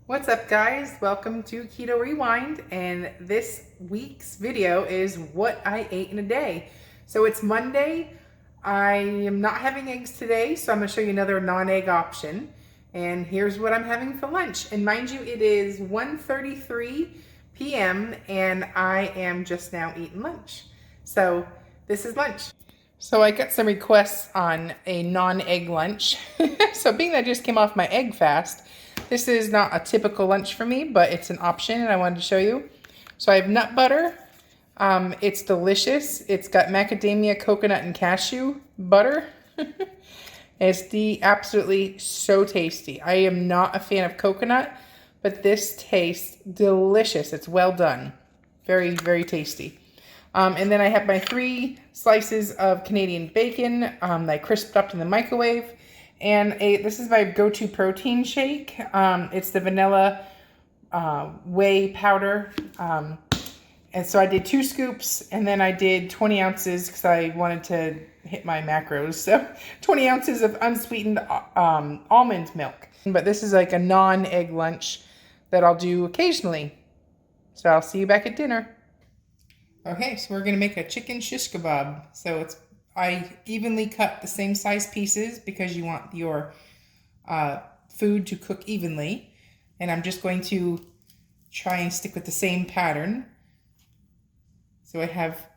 What's up, guys? Welcome to Keto Rewind, and this week's video is what I ate in a day. So it's Monday. I am not having eggs today, so I'm going to show you another non-egg option. And here's what I'm having for lunch. And mind you, it is 1:33 p.m. and I am just now eating lunch. So this is lunch. So I got some requests on a non-egg lunch. So being that I just came off my egg fast, this is not a typical lunch for me, but it's an option and I wanted to show you. So I have nut butter. It's delicious. It's got macadamia, coconut, and cashew butter. It's absolutely so tasty. I am not a fan of coconut, but this tastes delicious. It's well done. Very, very tasty. And then I have my 3 slices of Canadian bacon that I crisped up in the microwave. And this is my go-to protein shake. It's the vanilla whey powder. And so I did 2 scoops, and then I did 20 ounces because I wanted to hit my macros. So 20 ounces of unsweetened almond milk. But this is like a non-egg lunch that I'll do occasionally. So I'll see you back at dinner. Okay, so we're going to make a chicken shish kebab. So I evenly cut the same size pieces because you want your food to cook evenly. And I'm just going to try and stick with the same pattern. So I have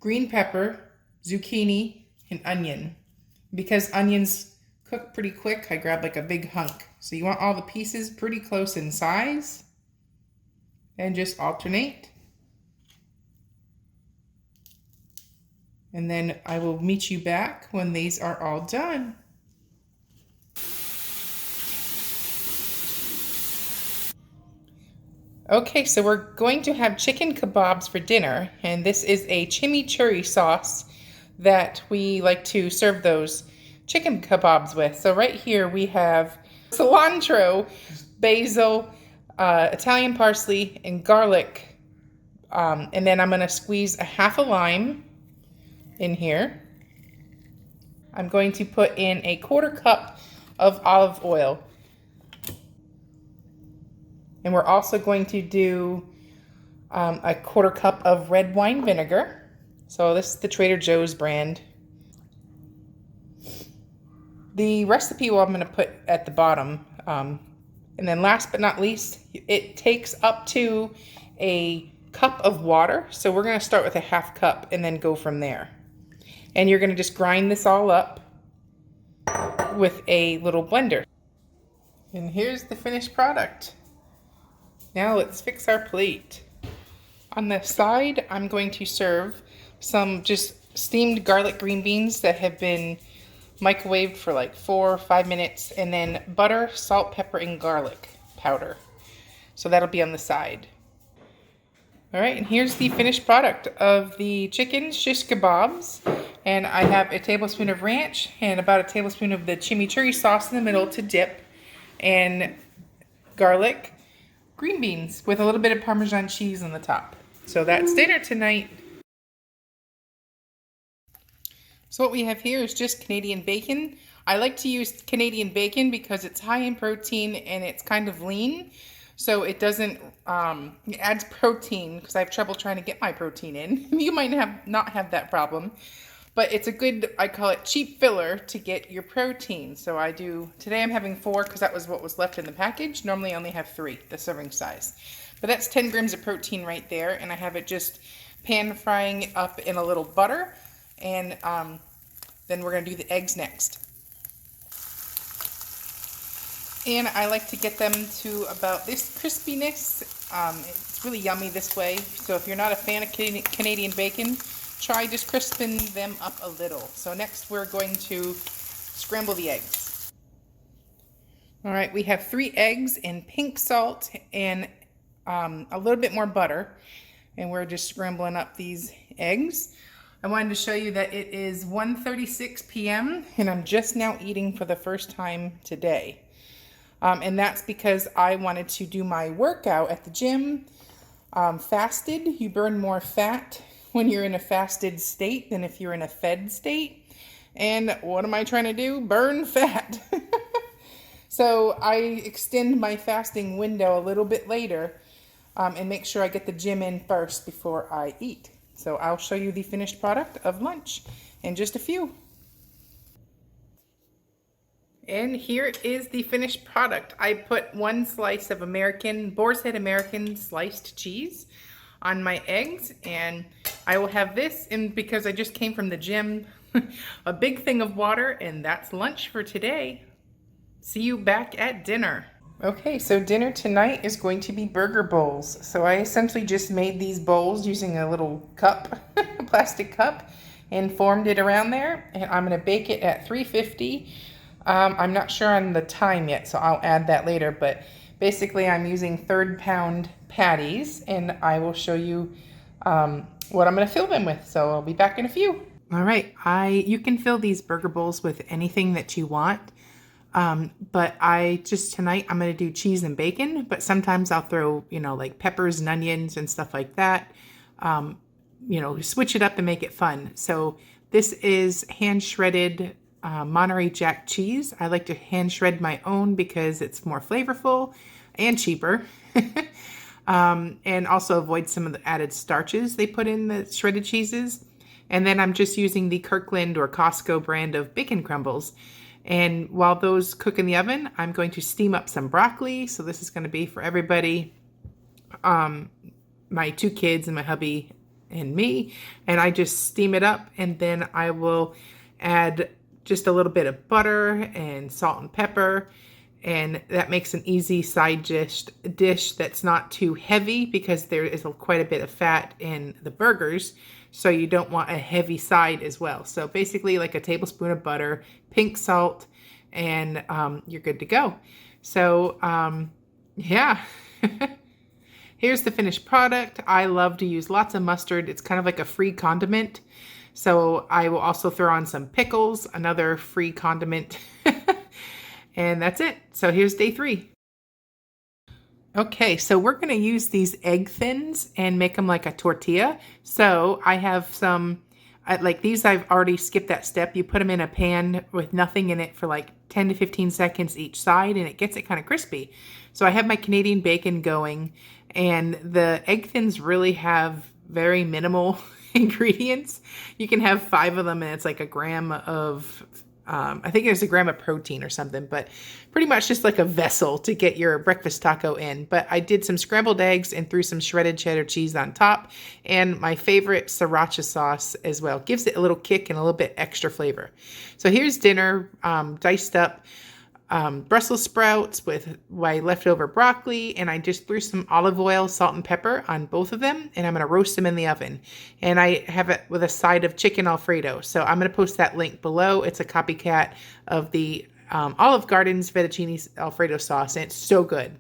green pepper, zucchini, and onion. Because onions cook pretty quick, I grab like a big hunk. So you want all the pieces pretty close in size. And just alternate. And then I will meet you back when these are all done. Okay, so we're going to have chicken kebabs for dinner, and this is a chimichurri sauce that we like to serve those chicken kebabs with. So right here we have cilantro, basil, Italian parsley, and garlic. And then I'm going to squeeze a half a lime in here. I'm going to put in a 1/4 cup of olive oil. And we're also going to do a 1/4 cup of red wine vinegar. So this is the Trader Joe's brand. The recipe I'm going to put at the bottom. And then last but not least, it takes up to a cup of water. So we're going to start with a 1/2 cup and then go from there. And you're going to just grind this all up with a little blender. And here's the finished product. Now let's fix our plate. On the side, I'm going to serve some just steamed garlic green beans that have been microwaved for like 4 or 5 minutes, and then butter, salt, pepper, and garlic powder. So that'll be on the side. All right, and here's the finished product of the chicken shish kebabs. And I have a tablespoon of ranch and about a tablespoon of the chimichurri sauce in the middle to dip, and garlic, green beans with a little bit of Parmesan cheese on the top. So that's dinner tonight. So what we have here is just Canadian bacon. I like to use Canadian bacon because it's high in protein and it's kind of lean. So it doesn't, it adds protein because I have trouble trying to get my protein in. You might not have that problem. But it's a good, I call it cheap filler to get your protein. So today I'm having 4 because that was what was left in the package. Normally I only have 3, the serving size. But that's 10 grams of protein right there. And I have it just pan frying up in a little butter. And then we're going to do the eggs next. And I like to get them to about this crispiness. It's really yummy this way. So if you're not a fan of Canadian bacon, try just crisping them up a little. So next we're going to scramble the eggs. All right, we have 3 eggs and pink salt and a little bit more butter. And we're just scrambling up these eggs. I wanted to show you that it is 1:36 p.m. and I'm just now eating for the first time today. And that's because I wanted to do my workout at the gym fasted. You burn more fat when you're in a fasted state than if you're in a fed state. And what am I trying to do? Burn fat. So I extend my fasting window a little bit later and make sure I get the gym in first before I eat. So I'll show you the finished product of lunch in just a few. And here is the finished product. I put 1 slice of Boar's Head American sliced cheese on my eggs, and I will have this, and because I just came from the gym, a big thing of water, and that's lunch for today. See you back at dinner. Okay, so dinner tonight is going to be burger bowls. So I essentially just made these bowls using a little cup, a plastic cup, and formed it around there. And I'm gonna bake it at 350. I'm not sure on the time yet, so I'll add that later. But basically I'm using 1/3 pound patties, and I will show you what I'm gonna fill them with. So I'll be back in a few. All right, you can fill these burger bowls with anything that you want. But tonight I'm going to do cheese and bacon, but sometimes I'll throw, like peppers and onions and stuff like that. Switch it up and make it fun. So this is hand shredded Monterey Jack cheese. I like to hand shred my own because it's more flavorful and cheaper. And also avoid some of the added starches they put in the shredded cheeses. And then I'm just using the Kirkland or Costco brand of bacon crumbles. And while those cook in the oven, I'm going to steam up some broccoli. So this is going to be for everybody, my 2 kids and my hubby and me. And I just steam it up, and then I will add just a little bit of butter and salt and pepper. And that makes an easy side dish that's not too heavy, because there is quite a bit of fat in the burgers. So you don't want a heavy side as well. So basically like a tablespoon of butter, pink salt, and you're good to go. So yeah, here's the finished product. I love to use lots of mustard. It's kind of like a free condiment. So I will also throw on some pickles, another free condiment. And that's it. So here's day 3. Okay, so we're going to use these egg thins and make them like a tortilla. So I have some, like these, I've already skipped that step. You put them in a pan with nothing in it for like 10 to 15 seconds each side, and it gets it kind of crispy. So I have my Canadian bacon going, and the egg thins really have very minimal ingredients. You can have 5 of them, and it's like a gram of I think there's a gram of protein or something, but pretty much just like a vessel to get your breakfast taco in. But I did some scrambled eggs and threw some shredded cheddar cheese on top, and my favorite sriracha sauce as well. Gives it a little kick and a little bit extra flavor. So here's dinner, diced up Brussels sprouts with my leftover broccoli, and I just threw some olive oil, salt, and pepper on both of them, and I'm going to roast them in the oven. And I have it with a side of chicken Alfredo. So I'm going to post that link below. It's a copycat of the Olive Garden's fettuccine Alfredo sauce, and it's so good.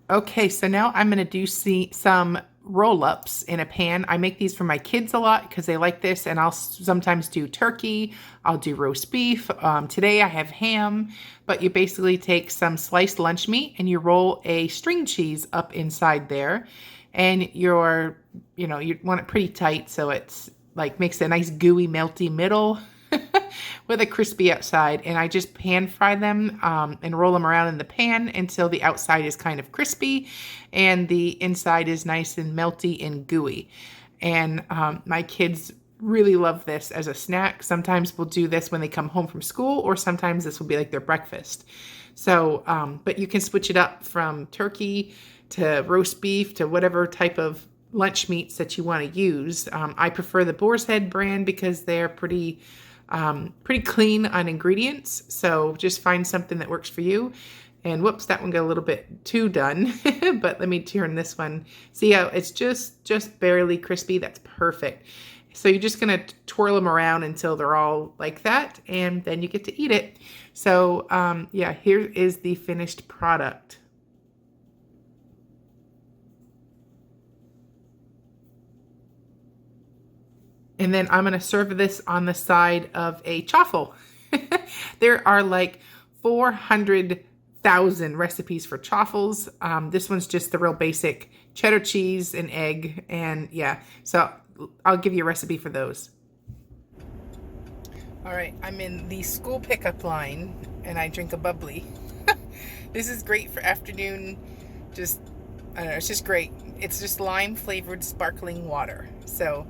Okay, so now I'm going to do some roll-ups in a pan. I make these for my kids a lot because they like this, and I'll sometimes do turkey. I'll do roast beef. Today I have ham, but you basically take some sliced lunch meat and you roll a string cheese up inside there, and you want it pretty tight so it's like makes a nice gooey, melty middle with a crispy outside. And I just pan fry them and roll them around in the pan until the outside is kind of crispy and the inside is nice and melty and gooey. And my kids really love this as a snack. Sometimes we'll do this when they come home from school, or sometimes this will be like their breakfast. So, but you can switch it up from turkey to roast beef to whatever type of lunch meats that you want to use. I prefer the Boar's Head brand because they're pretty clean on ingredients. So just find something that works for you. And whoops, that one got a little bit too done. But let me turn this one. See how it's just barely crispy? That's perfect. So you're just going to twirl them around until they're all like that, and then you get to eat it. So yeah, here is the finished product. And then I'm going to serve this on the side of a chaffle. There are like 400,000 recipes for chaffles. This one's just the real basic cheddar cheese and egg. And yeah, so I'll give you a recipe for those. All right, I'm in the school pickup line and I drink a bubbly. This is great for afternoon, just, I don't know, it's just great. It's just lime flavored sparkling water. So,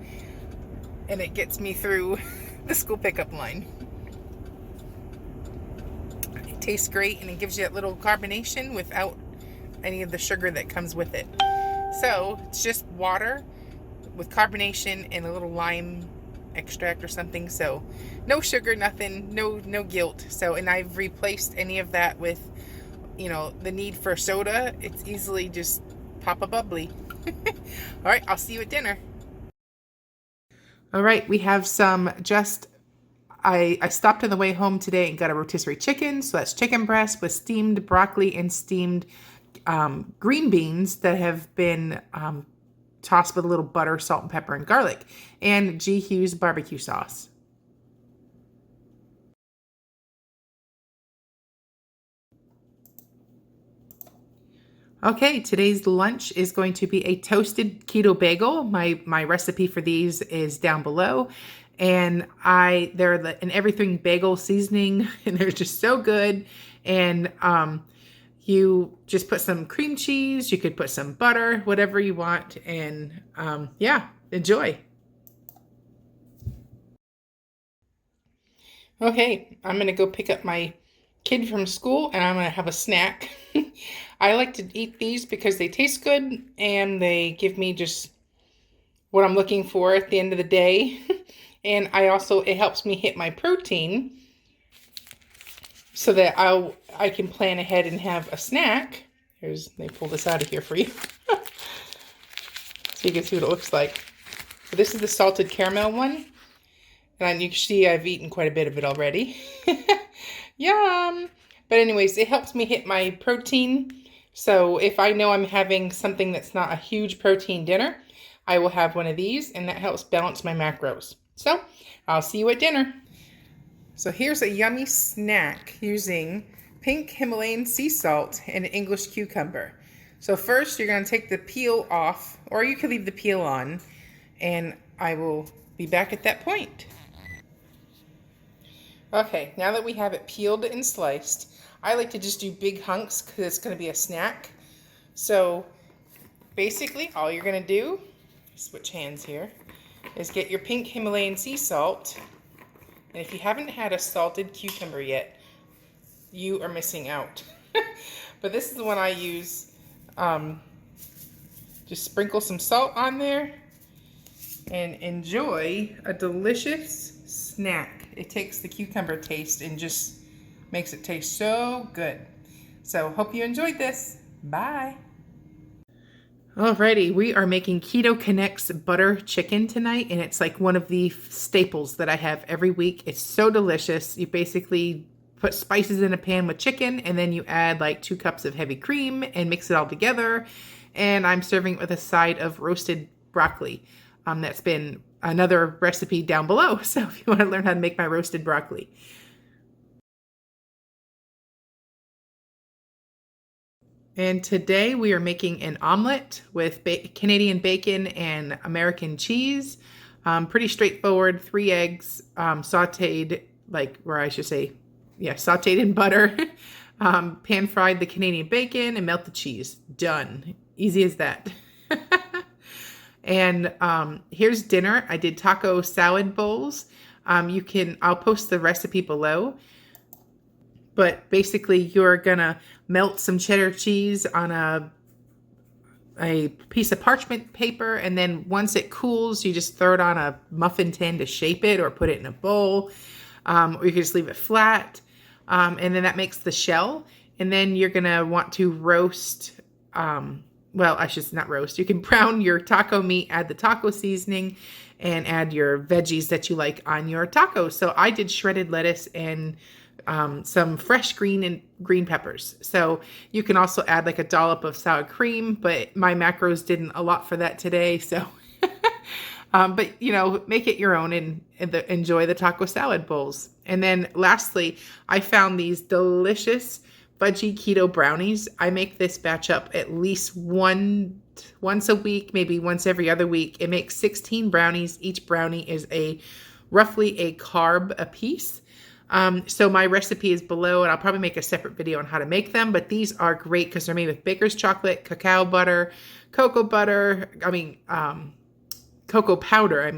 and it gets me through the school pickup line. It tastes great and it gives you that little carbonation without any of the sugar that comes with it. So, it's just water with carbonation and a little lime extract or something. So no sugar, nothing, no guilt. So, and I've replaced any of that with, you know, the need for soda. It's easily just pop a bubbly. All right, I'll see you at dinner. All right, we have some I stopped on the way home today and got a rotisserie chicken. So that's chicken breast with steamed broccoli and steamed green beans that have been tossed with a little butter, salt, and pepper, and garlic, and G. Hughes barbecue sauce. Okay, today's lunch is going to be a toasted keto bagel. My recipe for these is down below, and they're an everything bagel seasoning, and they're just so good. And you just put some cream cheese, you could put some butter, whatever you want, and yeah, enjoy. Okay, I'm gonna go pick up my kid from school and I'm gonna have a snack. I like to eat these because they taste good and they give me just what I'm looking for at the end of the day. And it helps me hit my protein so that I can plan ahead and have a snack. Let me pull this out of here for you. So you can see what it looks like. So this is the salted caramel one. And you can see I've eaten quite a bit of it already. Yum! But anyways, it helps me hit my protein. So if I know I'm having something that's not a huge protein dinner, I will have one of these, and that helps balance my macros. So I'll see you at dinner. So here's a yummy snack using pink Himalayan sea salt and English cucumber. So first you're going to take the peel off, or you can leave the peel on, and I will be back at that point. Okay, now that we have it peeled and sliced, I like to just do big hunks because it's going to be a snack. So basically all you're going to do, switch hands here, is get your pink Himalayan sea salt. And if you haven't had a salted cucumber yet, you are missing out. But this is the one I use. Just sprinkle some salt on there and enjoy a delicious snack. It takes the cucumber taste and just makes it taste so good. So hope you enjoyed this. Bye. Alrighty, we are making Keto Kinnexa butter chicken tonight, and it's like one of the staples that I have every week. It's so delicious. You basically put spices in a pan with chicken, and then you add like 2 cups of heavy cream and mix it all together. And I'm serving it with a side of roasted broccoli. That's been another recipe down below. So if you want to learn how to make my roasted broccoli. And today we are making an omelet with Canadian bacon and American cheese. Pretty straightforward, 3 eggs, sauteed, sauteed in butter. Pan fried the Canadian bacon and melt the cheese. Done. Easy as that. And here's dinner. I did taco salad bowls. I'll post the recipe below. But basically you're gonna melt some cheddar cheese on a piece of parchment paper, and then once it cools, you just throw it on a muffin tin to shape it or put it in a bowl. Or you can just leave it flat. And then that makes the shell. And then you're gonna want to roast, not roast. You can brown your taco meat, add the taco seasoning, and add your veggies that you like on your tacos. So I did shredded lettuce and some fresh green peppers. So you can also add like a dollop of sour cream, but my macros didn't allot for that today. So, but make it your own and enjoy the taco salad bowls. And then lastly, I found these delicious Fudgy keto brownies. I make this batch up at least once a week, maybe once every other week. It makes 16 brownies. Each brownie is a roughly a carb a piece. So my recipe is below, and I'll probably make a separate video on how to make them, but these are great because they're made with baker's chocolate, cacao butter, cocoa butter, cocoa powder,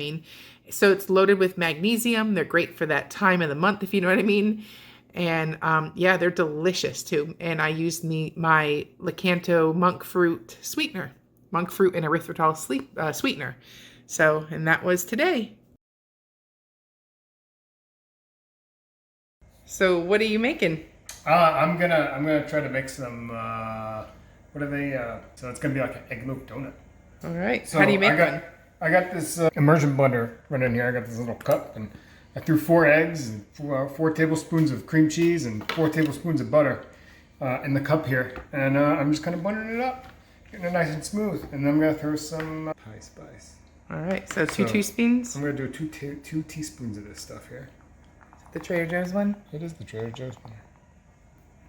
So it's loaded with magnesium. They're great for that time of the month, if you know what I mean. And yeah, they're delicious too. And I used my Lakanto monk fruit sweetener, monk fruit and erythritol sweetener. So, and that was today. So what are you making? I'm gonna try to make some. What are they? So it's gonna be like an egg yolk donut. All right. So How do you make one? I got this immersion blender right in here. I got this little cup, and I threw 4 eggs and 4 tablespoons of cream cheese and 4 tablespoons of butter in the cup here, and I'm just kind of blending it up, getting it nice and smooth. And then I'm gonna throw some pie spice. All right. So 2 teaspoons. I'm gonna do 2 teaspoons of this stuff here. The Trader Joe's one. It is the Trader Joe's one.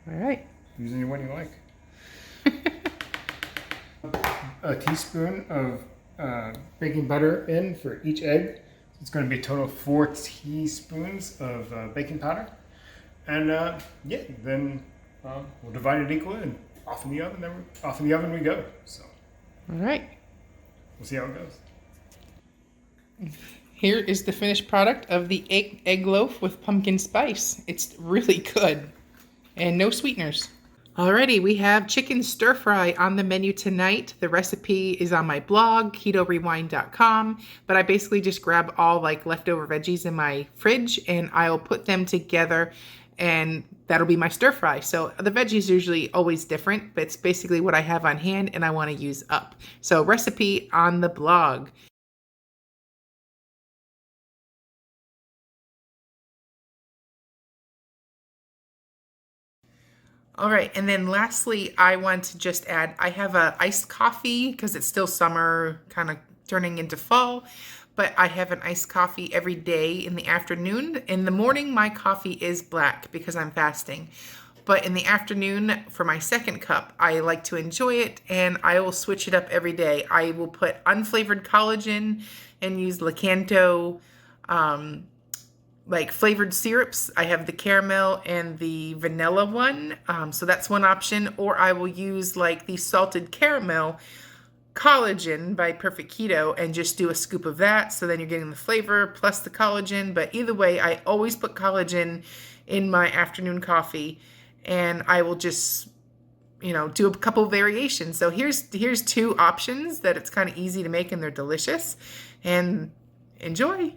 All right. Use any one you like. A teaspoon of baking butter in for each egg. It's going to be a total of 4 teaspoons of baking powder. And yeah, then we'll divide it equally and off in the oven. Then off in the oven we go. So. All right. We'll see how it goes. Here is the finished product of the egg loaf with pumpkin spice. It's really good and no sweeteners. Alrighty, we have chicken stir fry on the menu tonight. The recipe is on my blog, ketorewind.com, but I basically just grab all like leftover veggies in my fridge and I'll put them together and that'll be my stir fry. So the veggies are usually always different, but it's basically what I have on hand and I want to use up. So recipe on the blog. All right, and then lastly, I want to just add, I have a iced coffee because it's still summer, kind of turning into fall, but I have an iced coffee every day in the afternoon. In the morning, my coffee is black because I'm fasting. But in the afternoon, for my second cup, I like to enjoy it, and I will switch it up every day. I will put unflavored collagen and use Lakanto, like flavored syrups. I have the caramel and the vanilla one. So that's one option. Or I will use like the salted caramel collagen by Perfect Keto and just do a scoop of that. So then you're getting the flavor plus the collagen. But either way, I always put collagen in my afternoon coffee and I will just, you know, do a couple variations. So here's 2 options that it's kind of easy to make and they're delicious. And enjoy.